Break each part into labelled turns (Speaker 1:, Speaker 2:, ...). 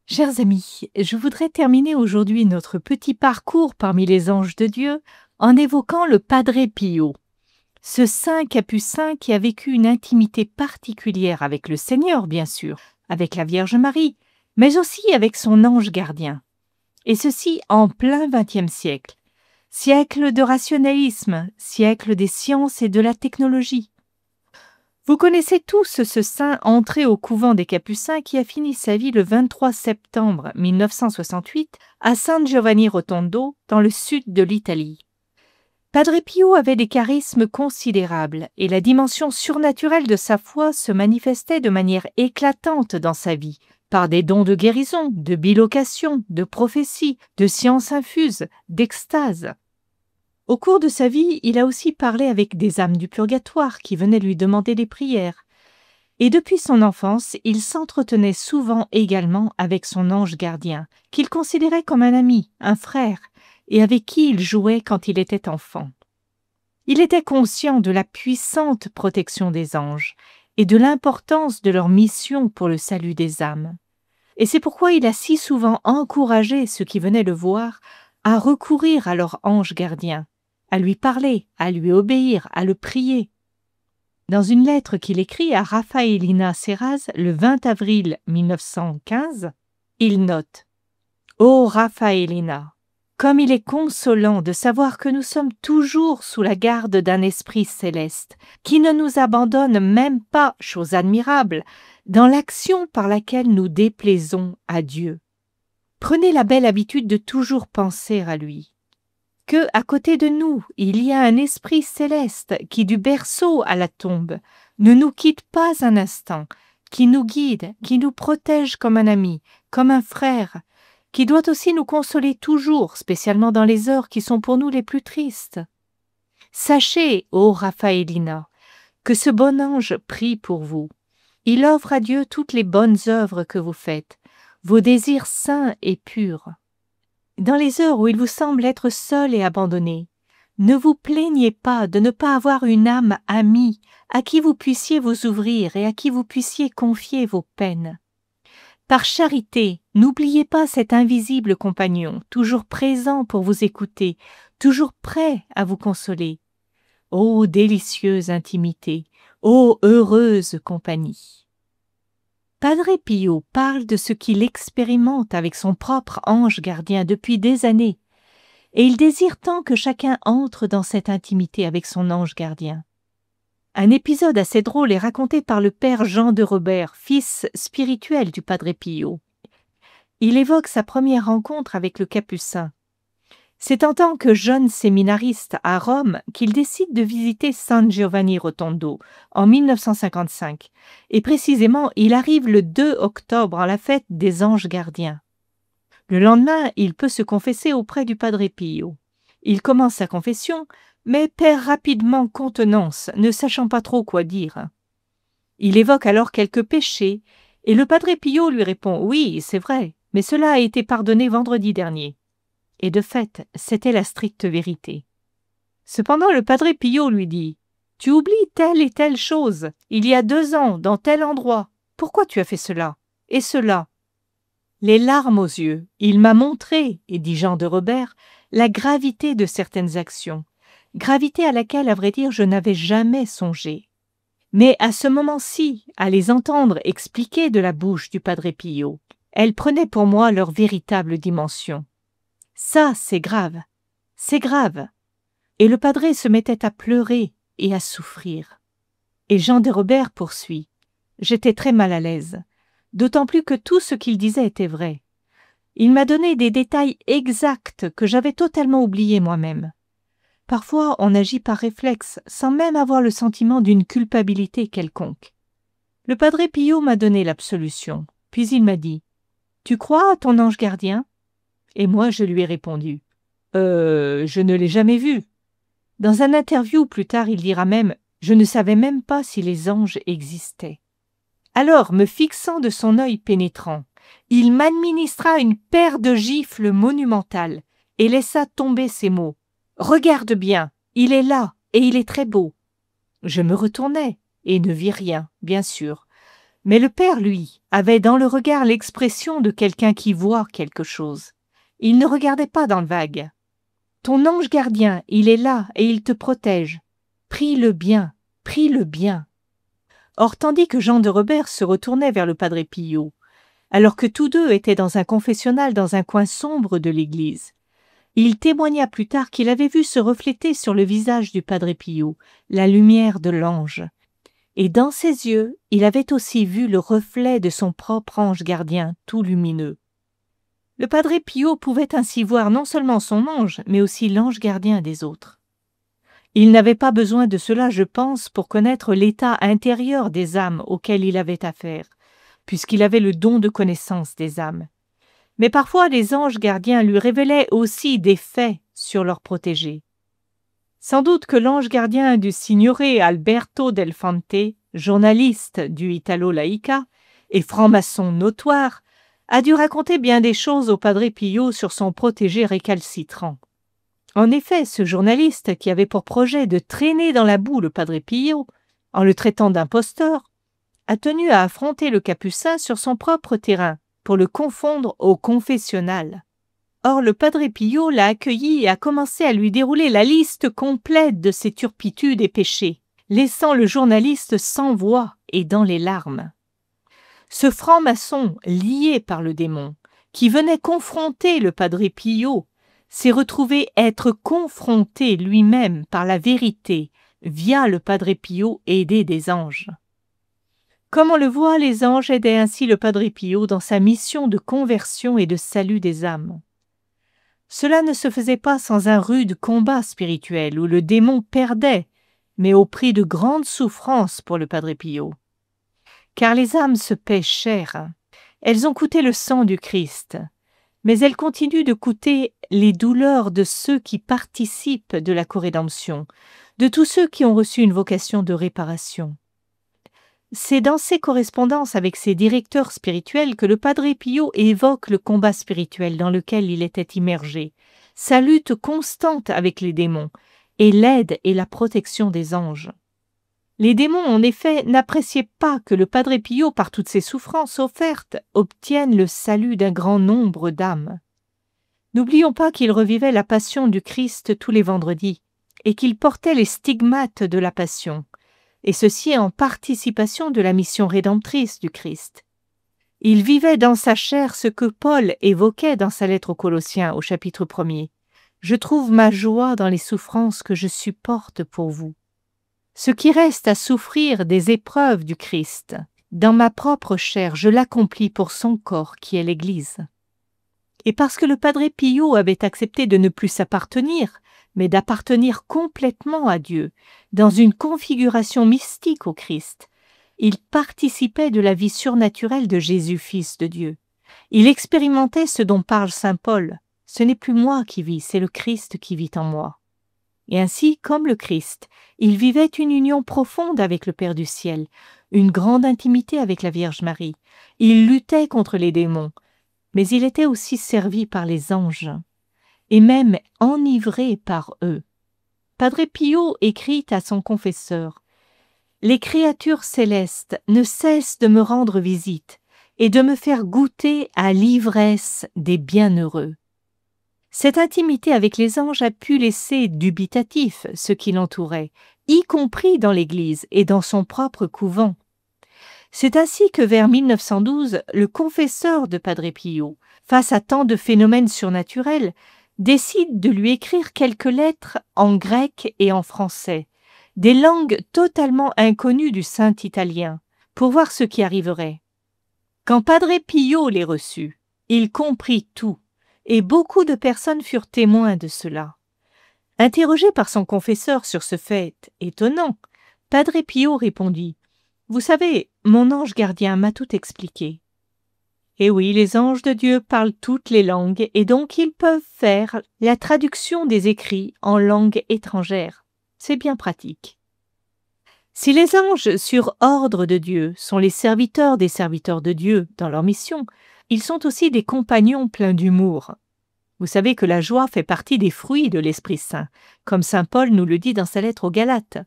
Speaker 1: Chers amis, je voudrais terminer aujourd'hui notre petit parcours parmi les anges de Dieu en évoquant le Padre Pio, ce saint capucin qui a vécu une intimité particulière avec le Seigneur, bien sûr, avec la Vierge Marie, mais aussi avec son ange gardien. Et ceci en plein XXe siècle. Siècle de rationalisme, siècle des sciences et de la technologie. Vous connaissez tous ce saint entré au couvent des Capucins qui a fini sa vie le 23 septembre 1968 à San Giovanni Rotondo, dans le sud de l'Italie. Padre Pio avait des charismes considérables et la dimension surnaturelle de sa foi se manifestait de manière éclatante dans sa vie, par des dons de guérison, de bilocation, de prophétie, de science infuse, d'extase. Au cours de sa vie, il a aussi parlé avec des âmes du purgatoire qui venaient lui demander des prières. Et depuis son enfance, il s'entretenait souvent également avec son ange gardien, qu'il considérait comme un ami, un frère, et avec qui il jouait quand il était enfant. Il était conscient de la puissante protection des anges et de l'importance de leur mission pour le salut des âmes. Et c'est pourquoi il a si souvent encouragé ceux qui venaient le voir à recourir à leur ange gardien, à lui parler, à lui obéir, à le prier. Dans une lettre qu'il écrit à Raffaellina Serraz le 20 avril 1915, il note « Ô Raffaellina, comme il est consolant de savoir que nous sommes toujours sous la garde d'un esprit céleste, qui ne nous abandonne même pas, chose admirable, dans l'action par laquelle nous déplaisons à Dieu. Prenez la belle habitude de toujours penser à lui. Que, à côté de nous, il y a un esprit céleste qui, du berceau à la tombe, ne nous quitte pas un instant, qui nous guide, qui nous protège comme un ami, comme un frère, qui doit aussi nous consoler toujours, spécialement dans les heures qui sont pour nous les plus tristes. Sachez, ô Raffaellina, que ce bon ange prie pour vous. Il offre à Dieu toutes les bonnes œuvres que vous faites, vos désirs saints et purs. Dans les heures où il vous semble être seul et abandonné, ne vous plaignez pas de ne pas avoir une âme amie à qui vous puissiez vous ouvrir et à qui vous puissiez confier vos peines. Par charité, n'oubliez pas cet invisible compagnon, toujours présent pour vous écouter, toujours prêt à vous consoler. Ô délicieuse intimité, ô heureuse compagnie! Padre Pio parle de ce qu'il expérimente avec son propre ange gardien depuis des années, et il désire tant que chacun entre dans cette intimité avec son ange gardien. Un épisode assez drôle est raconté par le père Jean de Robert, fils spirituel du Padre Pio. Il évoque sa première rencontre avec le Capucin. C'est en tant que jeune séminariste à Rome qu'il décide de visiter San Giovanni Rotondo en 1955, et précisément il arrive le 2 octobre à la fête des anges gardiens. Le lendemain, il peut se confesser auprès du Padre Pio. Il commence sa confession, mais perd rapidement contenance, ne sachant pas trop quoi dire. Il évoque alors quelques péchés, et le Padre Pio lui répond « Oui, c'est vrai, mais cela a été pardonné vendredi dernier. » Et de fait, c'était la stricte vérité. Cependant, le Padre Pio lui dit « Tu oublies telle et telle chose, il y a 2 ans, dans tel endroit. Pourquoi tu as fait cela et cela ?» Les larmes aux yeux, il m'a montré, et dit Jean de Robert, la gravité de certaines actions, gravité à laquelle, à vrai dire, je n'avais jamais songé. Mais à ce moment-ci, à les entendre expliquer de la bouche du Padre Pio, elles prenaient pour moi leur véritable dimension. Ça, c'est grave, c'est grave. Et le padre se mettait à pleurer et à souffrir. Et Jean de Robert poursuit. J'étais très mal à l'aise, d'autant plus que tout ce qu'il disait était vrai. Il m'a donné des détails exacts que j'avais totalement oubliés moi-même. Parfois, on agit par réflexe, sans même avoir le sentiment d'une culpabilité quelconque. Le Padre Pio m'a donné l'absolution, puis il m'a dit « Tu crois à ton ange gardien ?» Et moi, je lui ai répondu « Je ne l'ai jamais vu. » Dans un interview plus tard, il dira même « Je ne savais même pas si les anges existaient. » Alors, me fixant de son œil pénétrant, il m'administra une paire de gifles monumentales et laissa tomber ces mots « Regarde bien, il est là et il est très beau. » Je me retournai et ne vis rien, bien sûr. Mais le père, lui, avait dans le regard l'expression de quelqu'un qui voit quelque chose. Il ne regardait pas dans le vague. « Ton ange gardien, il est là et il te protège. Prie-le bien, prie-le bien. » Or, tandis que Jean de Rebers se retournait vers le Padre Pio, alors que tous deux étaient dans un confessionnal dans un coin sombre de l'église, il témoigna plus tard qu'il avait vu se refléter sur le visage du Padre Pio la lumière de l'ange. Et dans ses yeux, il avait aussi vu le reflet de son propre ange gardien, tout lumineux. Le Padre Pio pouvait ainsi voir non seulement son ange, mais aussi l'ange gardien des autres. Il n'avait pas besoin de cela, je pense, pour connaître l'état intérieur des âmes auxquelles il avait affaire, puisqu'il avait le don de connaissance des âmes. Mais parfois les anges gardiens lui révélaient aussi des faits sur leurs protégés. Sans doute que l'ange gardien du signore Alberto Del Fante, journaliste du Italo Laica et franc-maçon notoire, a dû raconter bien des choses au Padre Pio sur son protégé récalcitrant. En effet, ce journaliste, qui avait pour projet de traîner dans la boue le Padre Pio, en le traitant d'imposteur, a tenu à affronter le capucin sur son propre terrain, pour le confondre au confessionnal. Or, le Padre Pio l'a accueilli et a commencé à lui dérouler la liste complète de ses turpitudes et péchés, laissant le journaliste sans voix et dans les larmes. Ce franc-maçon, lié par le démon, qui venait confronter le Padre Pio, s'est retrouvé être confronté lui-même par la vérité via le Padre Pio aidé des anges. Comme on le voit, les anges aidaient ainsi le Padre Pio dans sa mission de conversion et de salut des âmes. Cela ne se faisait pas sans un rude combat spirituel où le démon perdait, mais au prix de grandes souffrances pour le Padre Pio. Car les âmes se paient cher. Elles ont coûté le sang du Christ, mais elles continuent de coûter les douleurs de ceux qui participent de la corédemption, de tous ceux qui ont reçu une vocation de réparation. C'est dans ses correspondances avec ses directeurs spirituels que le Padre Pio évoque le combat spirituel dans lequel il était immergé, sa lutte constante avec les démons, et l'aide et la protection des anges. Les démons, en effet, n'appréciaient pas que le Padre Pio, par toutes ses souffrances offertes, obtienne le salut d'un grand nombre d'âmes. N'oublions pas qu'il revivait la passion du Christ tous les vendredis, et qu'il portait les stigmates de la passion, et ceci en participation de la mission rédemptrice du Christ. Il vivait dans sa chair ce que Paul évoquait dans sa lettre aux Colossiens au chapitre 1er. « Je trouve ma joie dans les souffrances que je supporte pour vous. » Ce qui reste à souffrir des épreuves du Christ, dans ma propre chair, je l'accomplis pour son corps qui est l'Église. Et parce que le Padre Pio avait accepté de ne plus s'appartenir, mais d'appartenir complètement à Dieu, dans une configuration mystique au Christ, il participait de la vie surnaturelle de Jésus, Fils de Dieu. Il expérimentait ce dont parle saint Paul. « Ce n'est plus moi qui vis, c'est le Christ qui vit en moi. » Et ainsi, comme le Christ, il vivait une union profonde avec le Père du ciel, une grande intimité avec la Vierge Marie. Il luttait contre les démons, mais il était aussi servi par les anges, et même enivré par eux. Padre Pio écrit à son confesseur « Les créatures célestes ne cessent de me rendre visite et de me faire goûter à l'ivresse des bienheureux. » Cette intimité avec les anges a pu laisser dubitatifs ceux qui l'entouraient, y compris dans l'Église et dans son propre couvent. C'est ainsi que vers 1912, le confesseur de Padre Pio, face à tant de phénomènes surnaturels, décide de lui écrire quelques lettres en grec et en français, des langues totalement inconnues du saint italien, pour voir ce qui arriverait. Quand Padre Pio les reçut, il comprit tout, et beaucoup de personnes furent témoins de cela. Interrogé par son confesseur sur ce fait étonnant, Padre Pio répondit « Vous savez, mon ange gardien m'a tout expliqué. » Et oui, les anges de Dieu parlent toutes les langues et donc ils peuvent faire la traduction des écrits en langue étrangère. C'est bien pratique. Si les anges, sur ordre de Dieu, sont les serviteurs des serviteurs de Dieu dans leur mission, ils sont aussi des compagnons pleins d'humour. Vous savez que la joie fait partie des fruits de l'Esprit Saint, comme saint Paul nous le dit dans sa lettre aux Galates.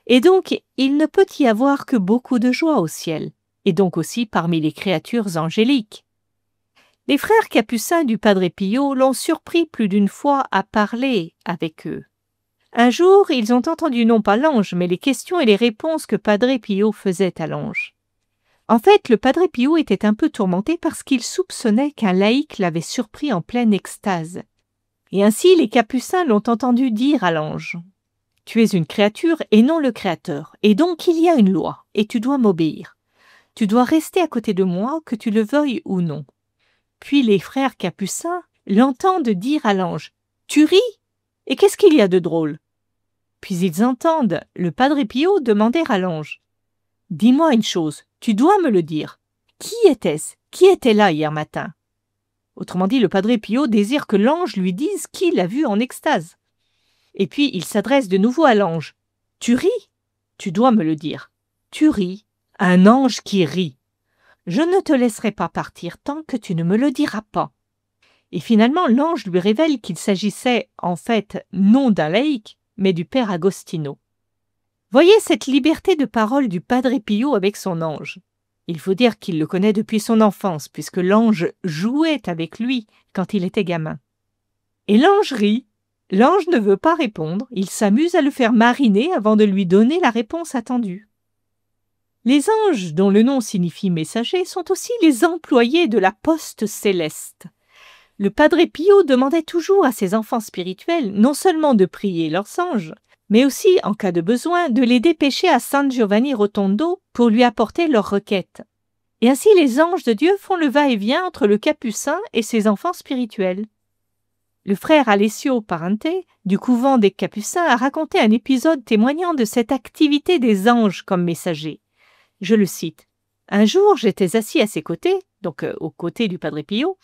Speaker 1: Et donc, il ne peut y avoir que beaucoup de joie au ciel. et donc aussi parmi les créatures angéliques. Les frères capucins du Padre Pio l'ont surpris plus d'une fois à parler avec eux. Un jour, ils ont entendu non pas l'ange, mais les questions et les réponses que Padre Pio faisait à l'ange. En fait, le Padre Pio était un peu tourmenté parce qu'il soupçonnait qu'un laïc l'avait surpris en pleine extase. Et ainsi, les capucins l'ont entendu dire à l'ange « Tu es une créature et non le Créateur, et donc il y a une loi, et tu dois m'obéir. Tu dois rester à côté de moi, que tu le veuilles ou non. » Puis les frères capucins l'entendent dire à l'ange « Tu ris? Et qu'est-ce qu'il y a de drôle ?» Puis ils entendent le Padre Pio demander à l'ange « Dis-moi une chose, tu dois me le dire. Qui était-ce? Qui était là hier matin ?» Autrement dit, le Padre Pio désire que l'ange lui dise qui l'a vu en extase. Et puis il s'adresse de nouveau à l'ange. « Tu ris? Tu dois me le dire. Tu ris? Un ange qui rit. Je ne te laisserai pas partir tant que tu ne me le diras pas. » Et finalement, l'ange lui révèle qu'il s'agissait en fait non d'un laïc, mais du père Agostino. Voyez cette liberté de parole du Padre Pio avec son ange. Il faut dire qu'il le connaît depuis son enfance, puisque l'ange jouait avec lui quand il était gamin. Et l'ange rit. L'ange ne veut pas répondre, il s'amuse à le faire mariner avant de lui donner la réponse attendue. Les anges, dont le nom signifie messager, sont aussi les employés de la poste céleste. Le Padre Pio demandait toujours à ses enfants spirituels non seulement de prier leurs anges, mais aussi, en cas de besoin, de les dépêcher à San Giovanni Rotondo pour lui apporter leurs requêtes. Et ainsi les anges de Dieu font le va-et-vient entre le capucin et ses enfants spirituels. Le frère Alessio Parente, du couvent des Capucins, a raconté un épisode témoignant de cette activité des anges comme messagers. Je le cite. « Un jour, j'étais assis à ses côtés, donc aux côtés du Padre Pio,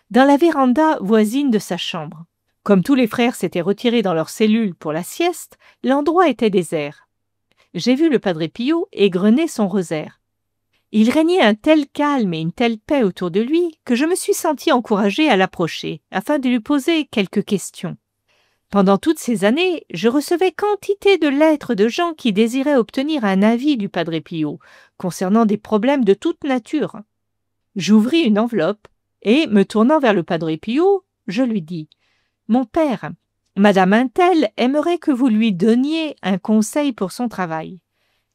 Speaker 1: dans la véranda voisine de sa chambre. Comme tous les frères s'étaient retirés dans leur cellule pour la sieste, l'endroit était désert. J'ai vu le Padre Pio égrener son rosaire. Il régnait un tel calme et une telle paix autour de lui que je me suis senti encouragé à l'approcher afin de lui poser quelques questions. Pendant toutes ces années, je recevais quantité de lettres de gens qui désiraient obtenir un avis du Padre Pio concernant des problèmes de toute nature. J'ouvris une enveloppe et, me tournant vers le Padre Pio, je lui dis « Mon père, Madame Untel aimerait que vous lui donniez un conseil pour son travail.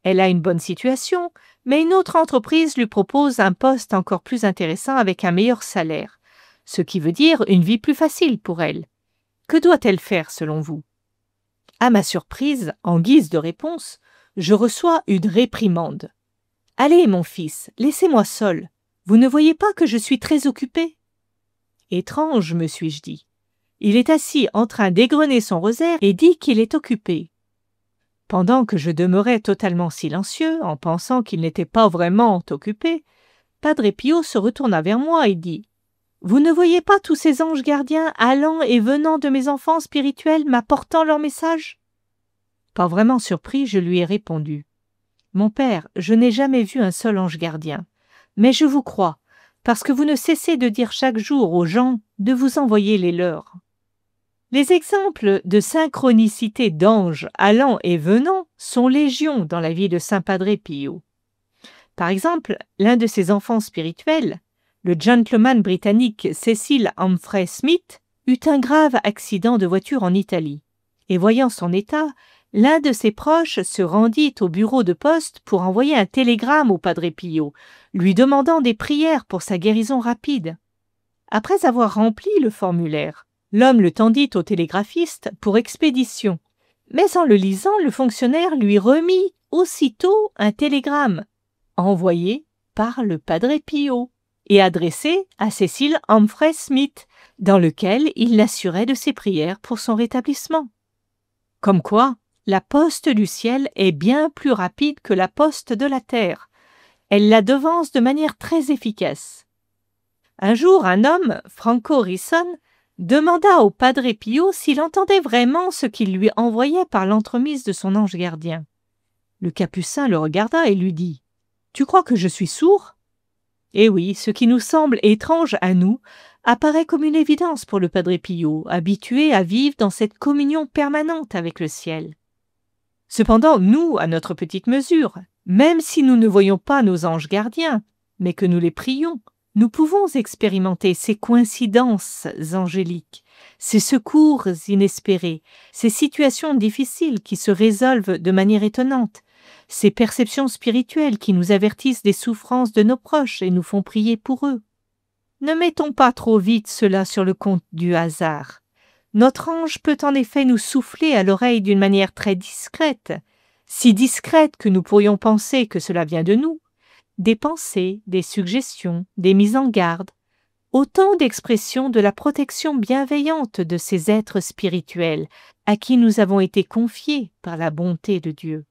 Speaker 1: Elle a une bonne situation, mais une autre entreprise lui propose un poste encore plus intéressant avec un meilleur salaire, ce qui veut dire une vie plus facile pour elle. Que doit-elle faire selon vous ?» À ma surprise, en guise de réponse, je reçois une réprimande. « Allez, mon fils, laissez-moi seul. Vous ne voyez pas que je suis très occupé ?» Étrange, me suis-je dit. Il est assis en train d'égrener son rosaire et dit qu'il est occupé. Pendant que je demeurais totalement silencieux, en pensant qu'il n'était pas vraiment occupé, Padre Pio se retourna vers moi et dit « Vous ne voyez pas tous ces anges gardiens allant et venant de mes enfants spirituels m'apportant leur message ?» Pas vraiment surpris, je lui ai répondu « Mon père, je n'ai jamais vu un seul ange gardien, mais je vous crois, parce que vous ne cessez de dire chaque jour aux gens de vous envoyer les leurs. » Les exemples de synchronicité d'anges allant et venant sont légion dans la vie de Saint Padre Pio. Par exemple, l'un de ses enfants spirituels, le gentleman britannique Cecil Humphrey Smith, eut un grave accident de voiture en Italie. Et voyant son état, l'un de ses proches se rendit au bureau de poste pour envoyer un télégramme au Padre Pio, lui demandant des prières pour sa guérison rapide. Après avoir rempli le formulaire, l'homme le tendit au télégraphiste pour expédition. Mais en le lisant, le fonctionnaire lui remit aussitôt un télégramme, envoyé par le Padre Pio et adressé à Cecil Humphrey Smith, dans lequel il l'assurait de ses prières pour son rétablissement. Comme quoi, la poste du ciel est bien plus rapide que la poste de la terre. Elle la devance de manière très efficace. Un jour, un homme, Franco Risson, demanda au Padre Pio s'il entendait vraiment ce qu'il lui envoyait par l'entremise de son ange gardien. Le capucin le regarda et lui dit « Tu crois que je suis sourd ?» Eh oui, ce qui nous semble étrange à nous apparaît comme une évidence pour le Padre Pio, habitué à vivre dans cette communion permanente avec le ciel. Cependant, nous, à notre petite mesure, Même si nous ne voyons pas nos anges gardiens, mais que nous les prions, nous pouvons expérimenter ces coïncidences angéliques, ces secours inespérés, ces situations difficiles qui se résolvent de manière étonnante, ces perceptions spirituelles qui nous avertissent des souffrances de nos proches et nous font prier pour eux. Ne mettons pas trop vite cela sur le compte du hasard. Notre ange peut en effet nous souffler à l'oreille d'une manière très discrète, si discrète que nous pourrions penser que cela vient de nous, des pensées, des suggestions, des mises en garde, autant d'expressions de la protection bienveillante de ces êtres spirituels à qui nous avons été confiés par la bonté de Dieu.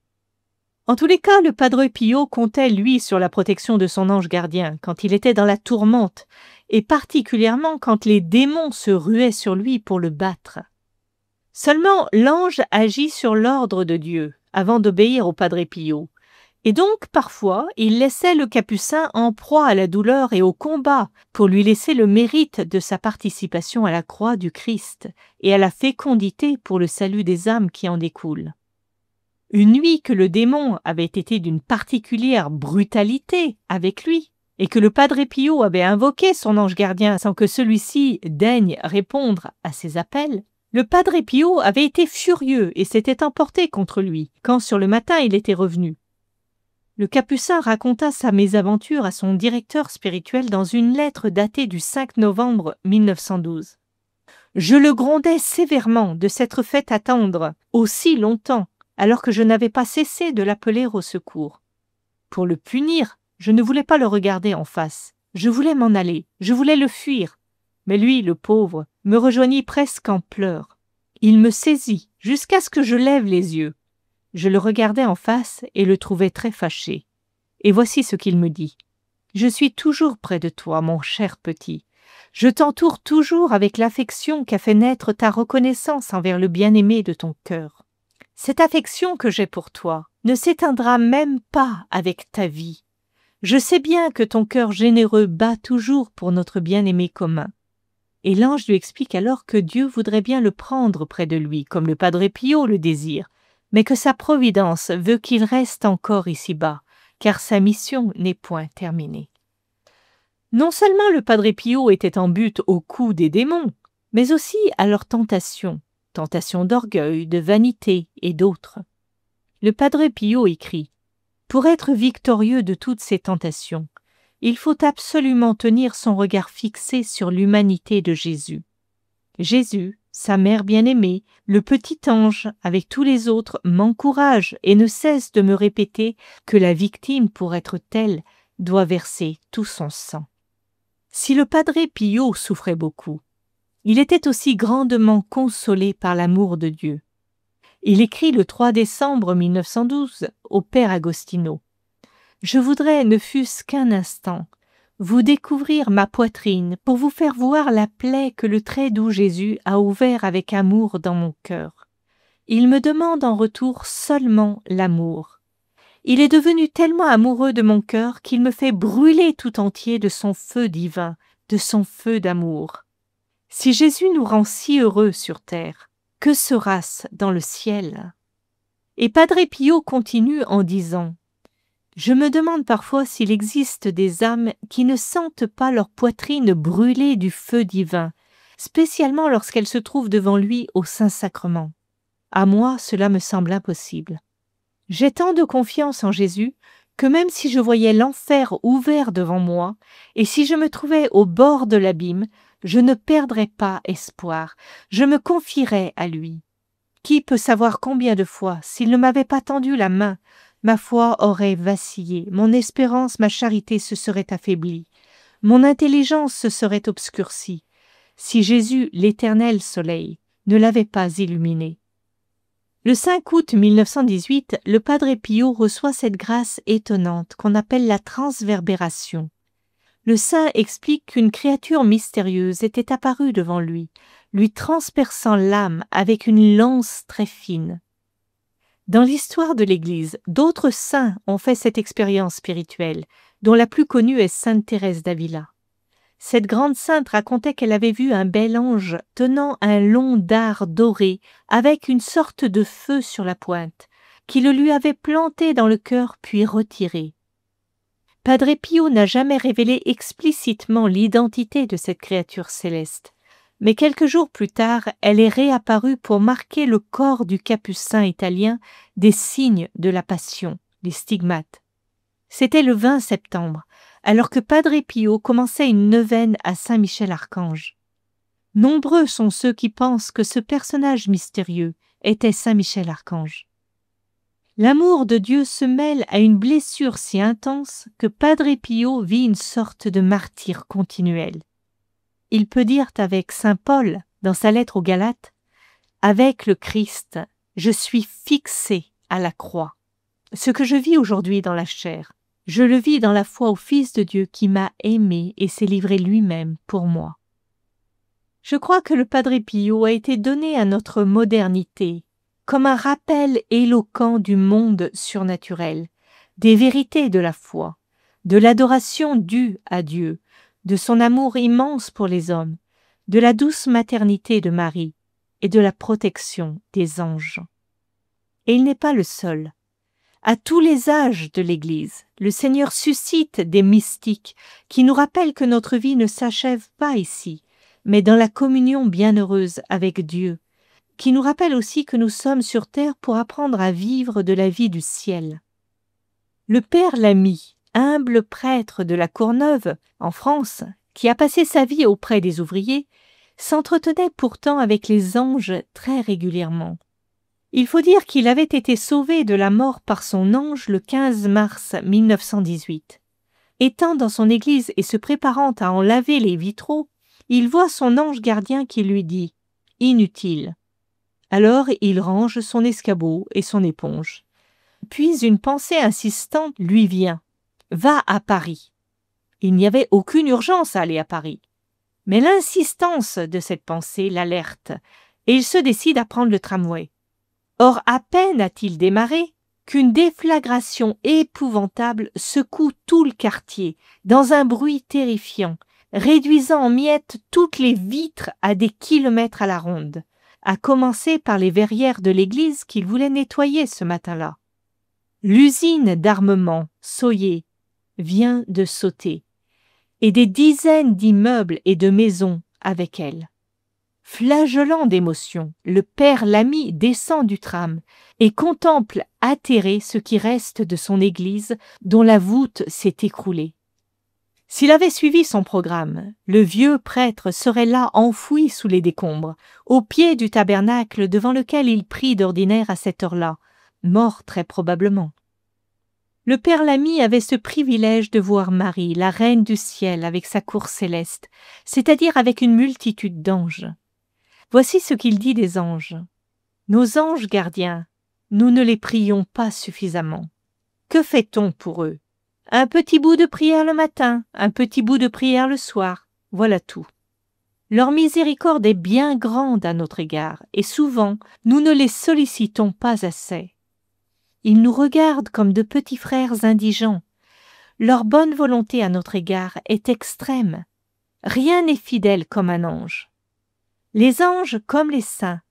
Speaker 1: En tous les cas, le Padre Pio comptait, lui, sur la protection de son ange gardien quand il était dans la tourmente, et particulièrement quand les démons se ruaient sur lui pour le battre. Seulement, l'ange agit sur l'ordre de Dieu avant d'obéir au Padre Pio, et donc, parfois, il laissait le capucin en proie à la douleur et au combat pour lui laisser le mérite de sa participation à la croix du Christ et à la fécondité pour le salut des âmes qui en découlent. Une nuit que le démon avait été d'une particulière brutalité avec lui, et que le Padre Pio avait invoqué son ange gardien sans que celui-ci daigne répondre à ses appels, le Padre Pio avait été furieux et s'était emporté contre lui quand sur le matin il était revenu. Le capucin raconta sa mésaventure à son directeur spirituel dans une lettre datée du 5 novembre 1912. « Je le grondais sévèrement de s'être fait attendre aussi longtemps, alors que je n'avais pas cessé de l'appeler au secours. Pour le punir, je ne voulais pas le regarder en face. Je voulais m'en aller, je voulais le fuir. Mais lui, le pauvre, me rejoignit presque en pleurs. Il me saisit jusqu'à ce que je lève les yeux. Je le regardais en face et le trouvais très fâché. Et voici ce qu'il me dit. « Je suis toujours près de toi, mon cher petit. Je t'entoure toujours avec l'affection qu'a fait naître ta reconnaissance envers le bien-aimé de ton cœur. Cette affection que j'ai pour toi ne s'éteindra même pas avec ta vie. Je sais bien que ton cœur généreux bat toujours pour notre bien-aimé commun. » Et l'ange lui explique alors que Dieu voudrait bien le prendre près de lui, comme le Padre Pio le désire, mais que sa providence veut qu'il reste encore ici-bas, car sa mission n'est point terminée. Non seulement le Padre Pio était en butte au cou des démons, mais aussi à leurs tentations d'orgueil, de vanité et d'autres. Le Padre Pio écrit « Pour être victorieux de toutes ces tentations, il faut absolument tenir son regard fixé sur l'humanité de Jésus. Jésus, sa mère bien-aimée, le petit ange, avec tous les autres, m'encourage et ne cesse de me répéter que la victime, pour être telle, doit verser tout son sang. » Si le Padre Pio souffrait beaucoup, il était aussi grandement consolé par l'amour de Dieu. Il écrit le 3 décembre 1912 au Père Agostino « Je voudrais, ne fût-ce qu'un instant, vous découvrir ma poitrine pour vous faire voir la plaie que le très doux Jésus a ouvert avec amour dans mon cœur. Il me demande en retour seulement l'amour. Il est devenu tellement amoureux de mon cœur qu'il me fait brûler tout entier de son feu divin, de son feu d'amour. Si Jésus nous rend si heureux sur terre, que sera-ce dans le ciel ?» Et Padre Pio continue en disant « Je me demande parfois s'il existe des âmes qui ne sentent pas leur poitrine brûler du feu divin, spécialement lorsqu'elles se trouvent devant lui au Saint-Sacrement. À moi, cela me semble impossible. J'ai tant de confiance en Jésus que même si je voyais l'enfer ouvert devant moi, et si je me trouvais au bord de l'abîme, je ne perdrais pas espoir, je me confierais à lui. Qui peut savoir combien de fois, s'il ne m'avait pas tendu la main, ma foi aurait vacillé, mon espérance, ma charité se seraient affaiblies, mon intelligence se serait obscurcie, si Jésus, l'éternel soleil, ne l'avait pas illuminé. » Le 5 août 1918, le Padre Pio reçoit cette grâce étonnante qu'on appelle la transverbération. Le saint explique qu'une créature mystérieuse était apparue devant lui, lui transperçant l'âme avec une lance très fine. Dans l'histoire de l'Église, d'autres saints ont fait cette expérience spirituelle, dont la plus connue est sainte Thérèse d'Avila. Cette grande sainte racontait qu'elle avait vu un bel ange tenant un long dard doré avec une sorte de feu sur la pointe, qui le lui avait planté dans le cœur puis retiré. Padre Pio n'a jamais révélé explicitement l'identité de cette créature céleste, mais quelques jours plus tard, elle est réapparue pour marquer le corps du capucin italien des signes de la Passion, les stigmates. C'était le 20 septembre, alors que Padre Pio commençait une neuvaine à Saint-Michel-Archange. Nombreux sont ceux qui pensent que ce personnage mystérieux était Saint Michel-Archange. L'amour de Dieu se mêle à une blessure si intense que Padre Pio vit une sorte de martyre continuel. Il peut dire avec saint Paul, dans sa lettre aux Galates, « Avec le Christ, je suis fixé à la croix. Ce que je vis aujourd'hui dans la chair, je le vis dans la foi au Fils de Dieu qui m'a aimé et s'est livré lui-même pour moi. » Je crois que le Padre Pio a été donné à notre modernité comme un rappel éloquent du monde surnaturel, des vérités de la foi, de l'adoration due à Dieu, de son amour immense pour les hommes, de la douce maternité de Marie et de la protection des anges. Et il n'est pas le seul. À tous les âges de l'Église, le Seigneur suscite des mystiques qui nous rappellent que notre vie ne s'achève pas ici, mais dans la communion bienheureuse avec Dieu, qui nous rappelle aussi que nous sommes sur terre pour apprendre à vivre de la vie du ciel. Le père Lamy, humble prêtre de la Courneuve, en France, qui a passé sa vie auprès des ouvriers, s'entretenait pourtant avec les anges très régulièrement. Il faut dire qu'il avait été sauvé de la mort par son ange le 15 mars 1918. Étant dans son église et se préparant à en laver les vitraux, il voit son ange gardien qui lui dit « Inutile ». Alors il range son escabeau et son éponge. Puis une pensée insistante lui vient « Va à Paris ». Il n'y avait aucune urgence à aller à Paris. Mais l'insistance de cette pensée l'alerte et il se décide à prendre le tramway. Or, à peine a-t-il démarré qu'une déflagration épouvantable secoue tout le quartier dans un bruit terrifiant, réduisant en miettes toutes les vitres à des kilomètres à la ronde, à commencer par les verrières de l'église qu'il voulait nettoyer ce matin-là. L'usine d'armement, Soyer, vient de sauter, et des dizaines d'immeubles et de maisons avec elle. Flageolant d'émotion, le père Lamy descend du tram et contemple atterré ce qui reste de son église dont la voûte s'est écroulée. S'il avait suivi son programme, le vieux prêtre serait là enfoui sous les décombres, au pied du tabernacle devant lequel il prie d'ordinaire à cette heure-là, mort très probablement. Le père Lamy avait ce privilège de voir Marie, la reine du ciel, avec sa cour céleste, c'est-à-dire avec une multitude d'anges. Voici ce qu'il dit des anges. « Nos anges gardiens, nous ne les prions pas suffisamment. Que fait-on pour eux? Un petit bout de prière le matin, un petit bout de prière le soir, voilà tout. Leur miséricorde est bien grande à notre égard, et souvent nous ne les sollicitons pas assez. Ils nous regardent comme de petits frères indigents. Leur bonne volonté à notre égard est extrême. Rien n'est fidèle comme un ange. Les anges, comme les saints,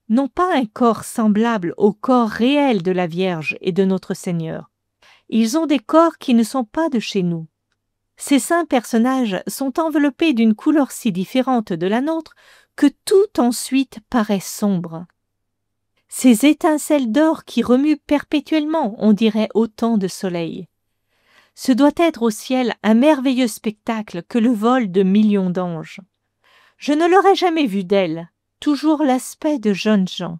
Speaker 1: n'ont pas un corps semblable au corps réel de la Vierge et de notre Seigneur. Ils ont des corps qui ne sont pas de chez nous. Ces saints personnages sont enveloppés d'une couleur si différente de la nôtre que tout ensuite paraît sombre. Ces étincelles d'or qui remuent perpétuellement, on dirait autant de soleil. Ce doit être au ciel un merveilleux spectacle que le vol de millions d'anges. Je ne l'aurais jamais vu d'elle, toujours l'aspect de jeunes gens.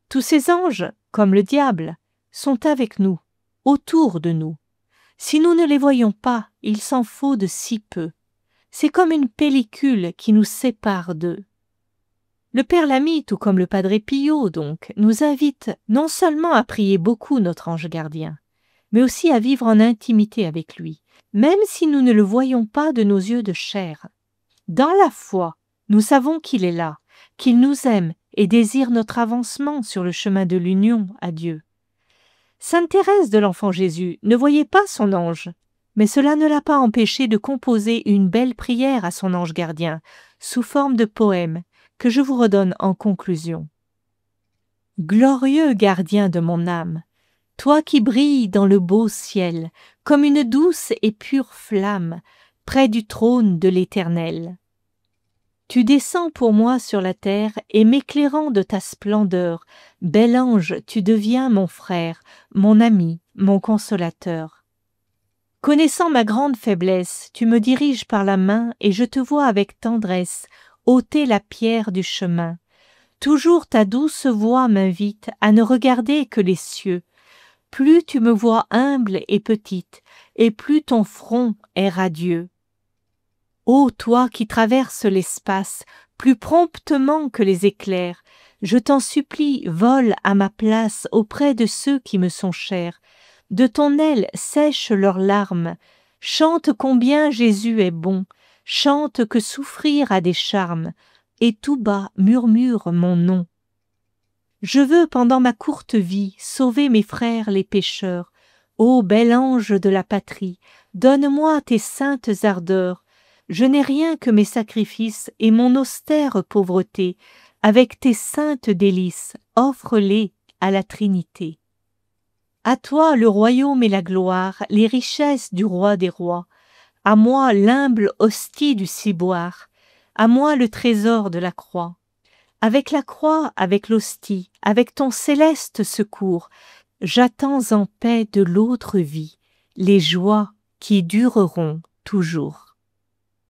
Speaker 1: Tous ces anges, comme le diable, sont avec nous, autour de nous. Si nous ne les voyons pas, il s'en faut de si peu. C'est comme une pellicule qui nous sépare d'eux. Le père Lamy, tout comme le Padre Pio, donc, nous invite non seulement à prier beaucoup notre ange gardien, mais aussi à vivre en intimité avec lui, même si nous ne le voyons pas de nos yeux de chair. Dans la foi, nous savons qu'il est là, qu'il nous aime et désire notre avancement sur le chemin de l'union à Dieu. Sainte Thérèse de l'Enfant Jésus ne voyait pas son ange, mais cela ne l'a pas empêché de composer une belle prière à son ange gardien, sous forme de poème, que je vous redonne en conclusion. Glorieux gardien de mon âme, toi qui brilles dans le beau ciel, comme une douce et pure flamme, près du trône de l'Éternel. Tu descends pour moi sur la terre, et m'éclairant de ta splendeur, bel ange, tu deviens mon frère, mon ami, mon consolateur. Connaissant ma grande faiblesse, tu me diriges par la main, et je te vois avec tendresse ôter la pierre du chemin. Toujours ta douce voix m'invite à ne regarder que les cieux. Plus tu me vois humble et petite, et plus ton front est radieux. Ô toi qui traverses l'espace, plus promptement que les éclairs, je t'en supplie, vole à ma place auprès de ceux qui me sont chers. De ton aile sèche leurs larmes, chante combien Jésus est bon, chante que souffrir a des charmes, et tout bas murmure mon nom. Je veux pendant ma courte vie sauver mes frères les pécheurs. Ô bel ange de la patrie, donne-moi tes saintes ardeurs. Je n'ai rien que mes sacrifices et mon austère pauvreté. Avec tes saintes délices, offre-les à la Trinité. À toi le royaume et la gloire, les richesses du roi des rois. À moi l'humble hostie du ciboire, à moi le trésor de la croix. Avec la croix, avec l'hostie, avec ton céleste secours, j'attends en paix de l'autre vie, les joies qui dureront toujours.